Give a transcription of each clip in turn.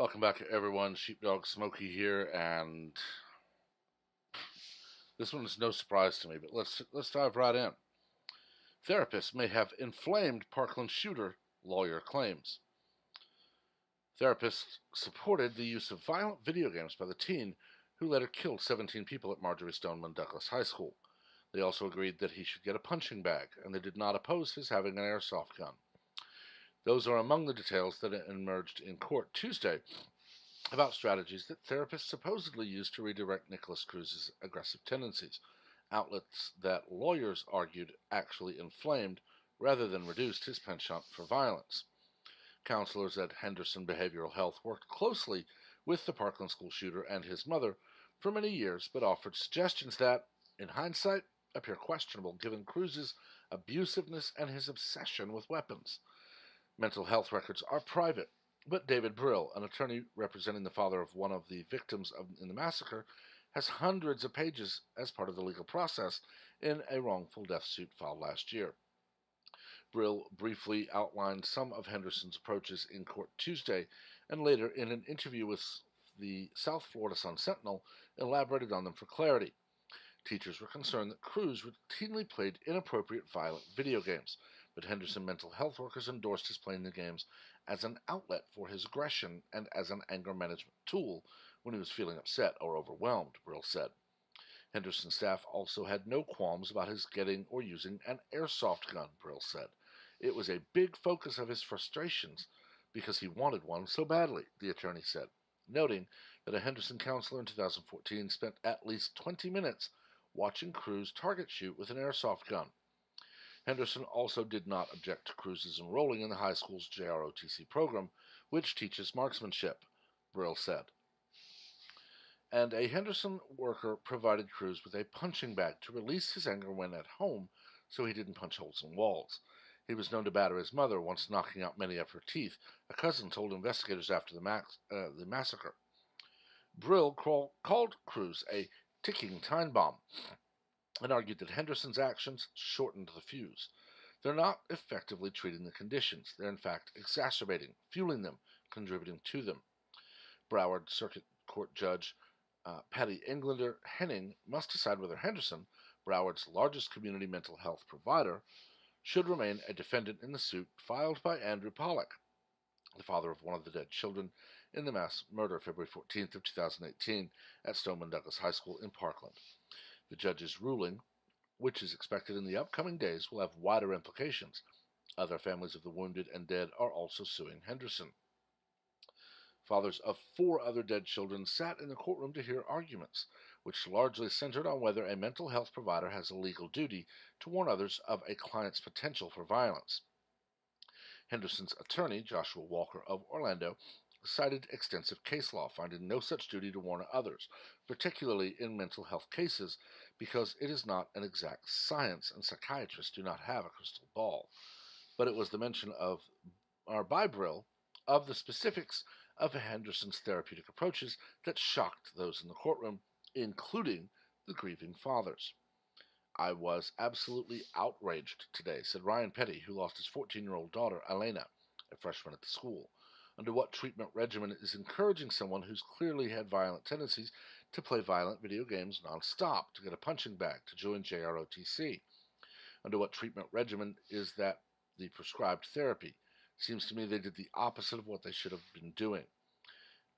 Welcome back, everyone. Sheepdog Smokey here, and this one is no surprise to me, but let's dive right in. Therapist may have inflamed Parkland shooter, lawyer claims. Therapists supported the use of violent video games by the teen who later killed 17 people at Marjory Stoneman Douglas High School. They also agreed that he should get a punching bag, and they did not oppose his having an airsoft gun. Those are among the details that emerged in court Tuesday about strategies that therapists supposedly used to redirect Nikolas Cruz's aggressive tendencies, outlets that lawyers argued actually inflamed rather than reduced his penchant for violence. Counselors at Henderson Behavioral Health worked closely with the Parkland school shooter and his mother for many years, but offered suggestions that, in hindsight, appear questionable given Cruz's abusiveness and his obsession with weapons. Mental health records are private, but David Brill, an attorney representing the father of one of the victims in the massacre, has hundreds of pages as part of the legal process in a wrongful death suit filed last year. Brill briefly outlined some of Henderson's approaches in court Tuesday, and later, in an interview with the South Florida Sun-Sentinel, elaborated on them for clarity. Teachers were concerned that Cruz routinely played inappropriate, violent video games, but Henderson mental health workers endorsed his playing the games as an outlet for his aggression and as an anger management tool when he was feeling upset or overwhelmed, Brill said. Henderson staff also had no qualms about his getting or using an airsoft gun, Brill said. It was a big focus of his frustrations because he wanted one so badly, the attorney said, noting that a Henderson counselor in 2014 spent at least 20 minutes watching Cruz target shoot with an airsoft gun. Henderson also did not object to Cruz's enrolling in the high school's JROTC program, which teaches marksmanship, Brill said. And a Henderson worker provided Cruz with a punching bag to release his anger when at home so he didn't punch holes in walls. He was known to batter his mother, once knocking out many of her teeth, a cousin told investigators after the massacre. Brill called Cruz a ticking time bomb and argued that Henderson's actions shortened the fuse. They're not effectively treating the conditions. They're in fact exacerbating, fueling them, contributing to them. Broward Circuit Court Judge Patty Englander Henning must decide whether Henderson, Broward's largest community mental health provider, should remain a defendant in the suit filed by Andrew Pollack, the father of one of the dead children in the mass murder February 14th of 2018 at Stoneman Douglas High School in Parkland. The judge's ruling, which is expected in the upcoming days, will have wider implications. Other families of the wounded and dead are also suing Henderson. Fathers of 4 other dead children sat in the courtroom to hear arguments, which largely centered on whether a mental health provider has a legal duty to warn others of a client's potential for violence. Henderson's attorney, Joshua Walker of Orlando, cited extensive case law finding no such duty to warn others, particularly in mental health cases, because it is not an exact science and psychiatrists do not have a crystal ball. But it was the mention by Brill of the specifics of Henderson's therapeutic approaches that shocked those in the courtroom, including the grieving fathers. I was absolutely outraged today, said Ryan Petty, who lost his 14-year-old daughter, Elena, a freshman at the school. Under what treatment regimen is encouraging someone who's clearly had violent tendencies to play violent video games nonstop, to get a punching bag, to join JROTC? Under what treatment regimen is that the prescribed therapy? Seems to me they did the opposite of what they should have been doing.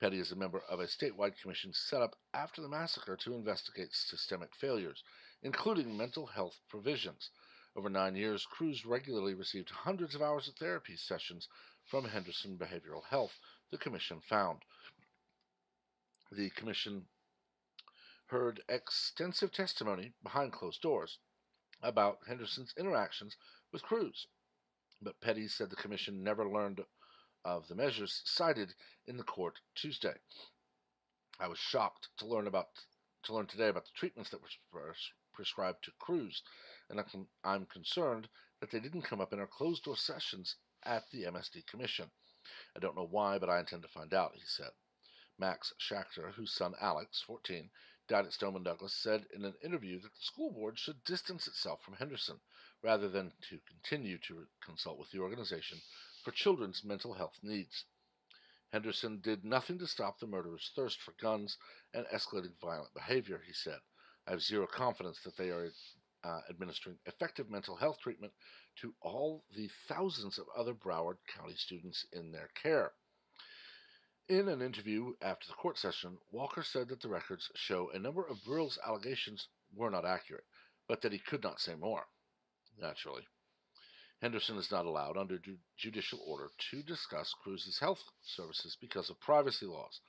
Petty is a member of a statewide commission set up after the massacre to investigate systemic failures, including mental health provisions. Over 9 years, Cruz regularly received hundreds of hours of therapy sessions from Henderson Behavioral Health, the commission found. The commission heard extensive testimony behind closed doors about Henderson's interactions with Cruz, but Petty said the commission never learned of the measures cited in the court Tuesday. I was shocked to learn today about the treatments that were prescribed to Cruz, and I'm concerned that they didn't come up in our closed-door sessions at the MSD Commission. I don't know why, but I intend to find out, he said. Max Schachter, whose son Alex, 14, died at Stoneman Douglas, said in an interview that the school board should distance itself from Henderson, rather than to continue to consult with the organization for children's mental health needs. Henderson did nothing to stop the murderer's thirst for guns and escalating violent behavior, he said. I have zero confidence that they are administering effective mental health treatment to all the thousands of other Broward County students in their care. In an interview after the court session, Walker said that the records show a number of Brill's allegations were not accurate, but that he could not say more. Naturally, Henderson is not allowed under judicial order to discuss Cruz's health services because of privacy laws.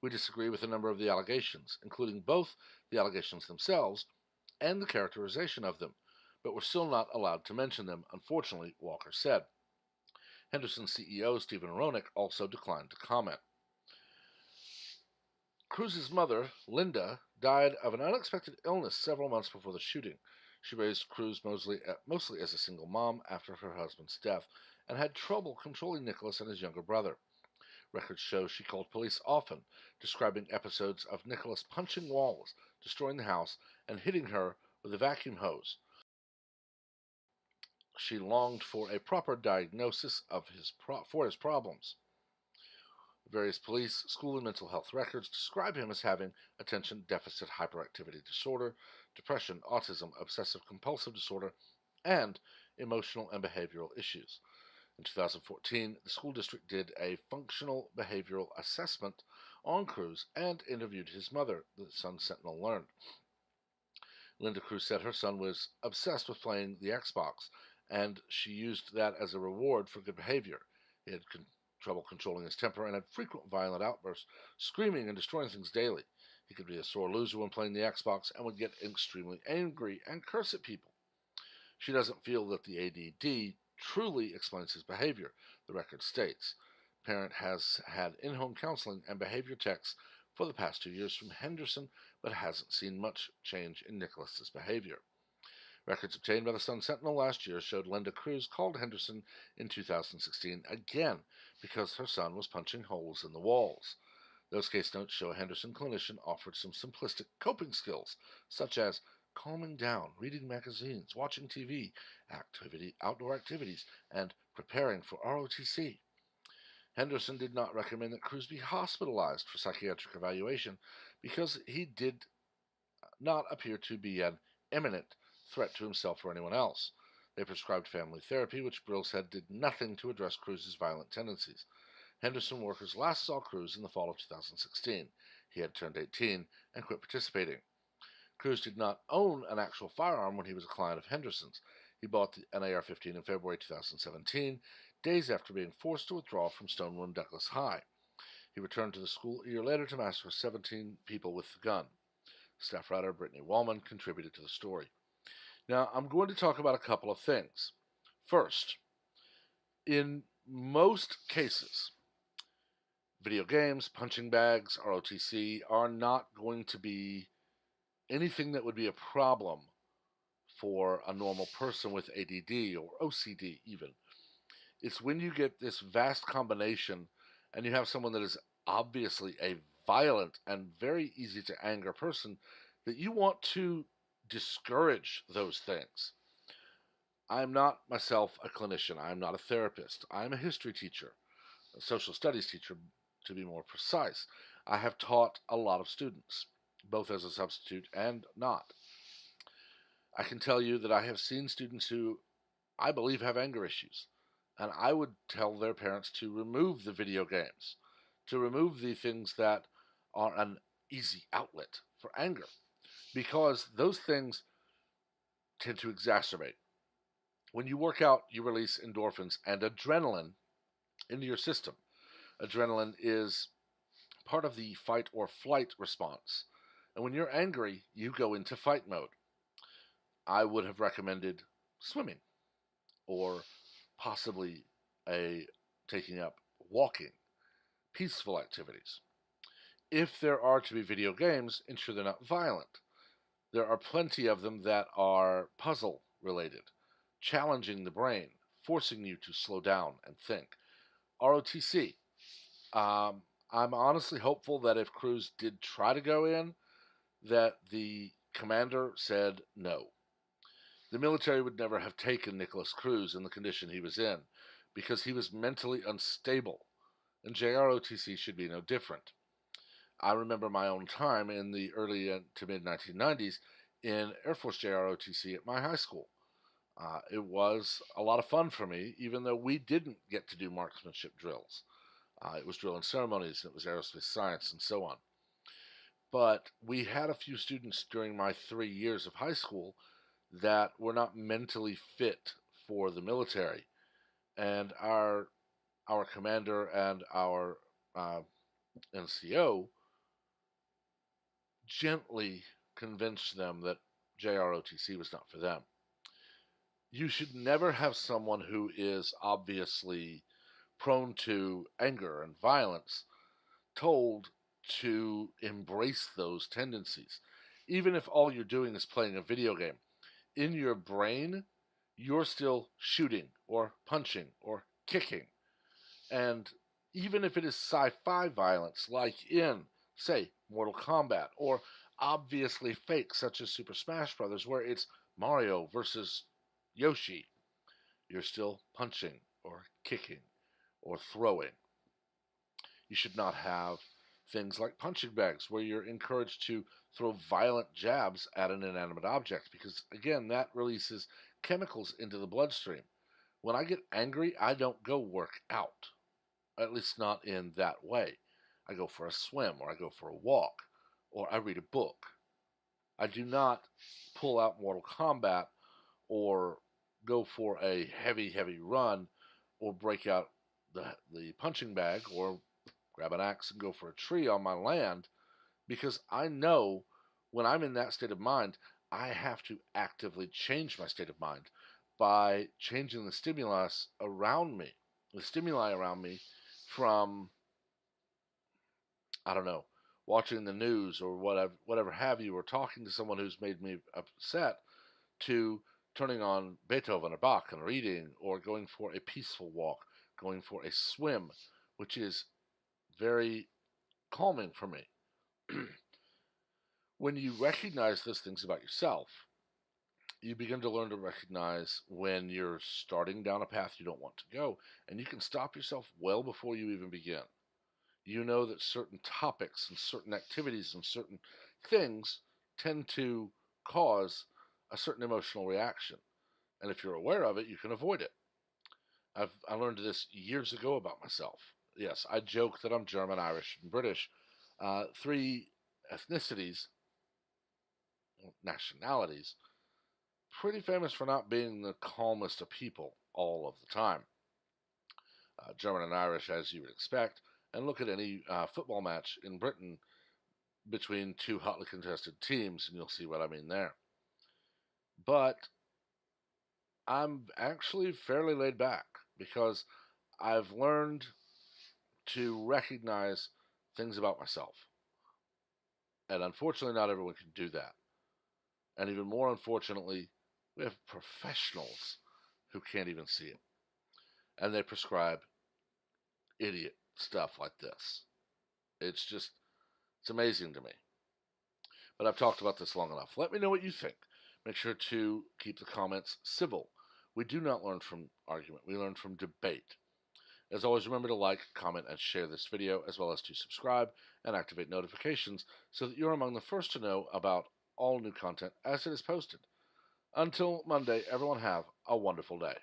We disagree with a number of the allegations, including both the allegations themselves and the characterization of them, but we're still not allowed to mention them, unfortunately, Walker said. Henderson's CEO, Stephen Roenick, also declined to comment. Cruz's mother, Linda, died of an unexpected illness several months before the shooting. She raised Cruz mostly as a single mom after her husband's death and had trouble controlling Nikolas and his younger brother. Records show she called police often, describing episodes of Nikolas punching walls, destroying the house, and hitting her with a vacuum hose. She longed for a proper diagnosis for his problems. Various police, school, and mental health records describe him as having attention deficit hyperactivity disorder, depression, autism, obsessive compulsive disorder, and emotional and behavioral issues. In 2014, the school district did a functional behavioral assessment on Cruz and interviewed his mother, the Sun Sentinel learned. Linda Cruz said her son was obsessed with playing the Xbox, and she used that as a reward for good behavior. He had trouble controlling his temper and had frequent violent outbursts, screaming and destroying things daily. He could be a sore loser when playing the Xbox and would get extremely angry and curse at people. She doesn't feel that the ADD truly explains his behavior, the record states. Parent has had in-home counseling and behavior techs for the past 2 years from Henderson, but hasn't seen much change in Nicholas's behavior. Records obtained by the Sun Sentinel last year showed Linda Cruz called Henderson in 2016 again because her son was punching holes in the walls. Those case notes show a Henderson clinician offered some simplistic coping skills, such as calming down, reading magazines, watching TV, outdoor activities, and preparing for ROTC. Henderson did not recommend that Cruz be hospitalized for psychiatric evaluation because he did not appear to be an imminent threat to himself or anyone else. They prescribed family therapy, which Brill said did nothing to address Cruz's violent tendencies. Henderson workers last saw Cruz in the fall of 2016. He had turned 18 and quit participating. Cruz did not own an actual firearm when he was a client of Henderson's. He bought an AR-15 in February 2017, days after being forced to withdraw from Stoneman Douglas High. He returned to the school a year later to massacre 17 people with the gun. Staff writer Brittany Wallman contributed to the story. Now, I'm going to talk about a couple of things. First, in most cases, video games, punching bags, ROTC are not going to be anything that would be a problem for a normal person with ADD or OCD even. It's when you get this vast combination and you have someone that is obviously a violent and very easy to anger person that you want to discourage those things. I'm not myself a clinician. I'm not a therapist. I'm a history teacher, a social studies teacher to be more precise. I have taught a lot of students, both as a substitute and not. I can tell you that I have seen students who I believe have anger issues, and I would tell their parents to remove the video games, to remove the things that are an easy outlet for anger, because those things tend to exacerbate. When you work out, you release endorphins and adrenaline into your system. Adrenaline is part of the fight or flight response. And when you're angry, you go into fight mode. I would have recommended swimming or possibly taking up walking, peaceful activities. If there are to be video games, ensure they're not violent. There are plenty of them that are puzzle related, challenging the brain, forcing you to slow down and think. ROTC. I'm honestly hopeful that if Cruz did try to go in, that the commander said no. The military would never have taken Nikolas Cruz in the condition he was in because he was mentally unstable. and JROTC should be no different. I remember my own time in the early to mid 1990s in Air Force JROTC at my high school. It was a lot of fun for me, even though we didn't get to do marksmanship drills. It was drill and ceremonies, and it was aerospace science, and so on. But we had a few students during my 3 years of high school that were not mentally fit for the military, and our commander and our NCO gently convinced them that JROTC was not for them. You should never have someone who is obviously prone to anger and violence told to embrace those tendencies. Even if all you're doing is playing a video game, in your brain, you're still shooting or punching or kicking. And even if it is sci-fi violence, like in, say, Mortal Kombat, or obviously fake, such as Super Smash Bros., where it's Mario versus Yoshi, you're still punching or kicking or throwing. You should not have things like punching bags where you're encouraged to throw violent jabs at an inanimate object because, again, that releases chemicals into the bloodstream. When I get angry, I don't go work out, at least not in that way. I go for a swim, or I go for a walk, or I read a book. I do not pull out Mortal Kombat or go for a heavy run or break out the punching bag or grab an axe and go for a tree on my land because I know when I'm in that state of mind, I have to actively change my state of mind by changing the stimuli around me from, I don't know, watching the news or whatever have you, or talking to someone who's made me upset, to turning on Beethoven or Bach and reading, or going for a peaceful walk, going for a swim, which is very calming for me. When you recognize those things about yourself, you begin to learn to recognize when you're starting down a path you don't want to go, and you can stop yourself well before you even begin. You know that certain topics and certain activities and certain things tend to cause a certain emotional reaction. And if you're aware of it, you can avoid it. I learned this years ago about myself. Yes, I joke that I'm German, Irish, and British, three ethnicities, nationalities, pretty famous for not being the calmest of people all of the time. German and Irish, as you would expect, and look at any football match in Britain between two hotly contested teams, and you'll see what I mean there. But I'm actually fairly laid back because I've learned to recognize things about myself. And unfortunately, not everyone can do that. And even more unfortunately, we have professionals who can't even see it. And they prescribe idiot stuff like this. It's amazing to me. But I've talked about this long enough. Let me know what you think. Make sure to keep the comments civil. We do not learn from argument. We learn from debate. As always, remember to like, comment, and share this video, as well as to subscribe and activate notifications so that you're among the first to know about all new content as it is posted. Until Monday, everyone have a wonderful day.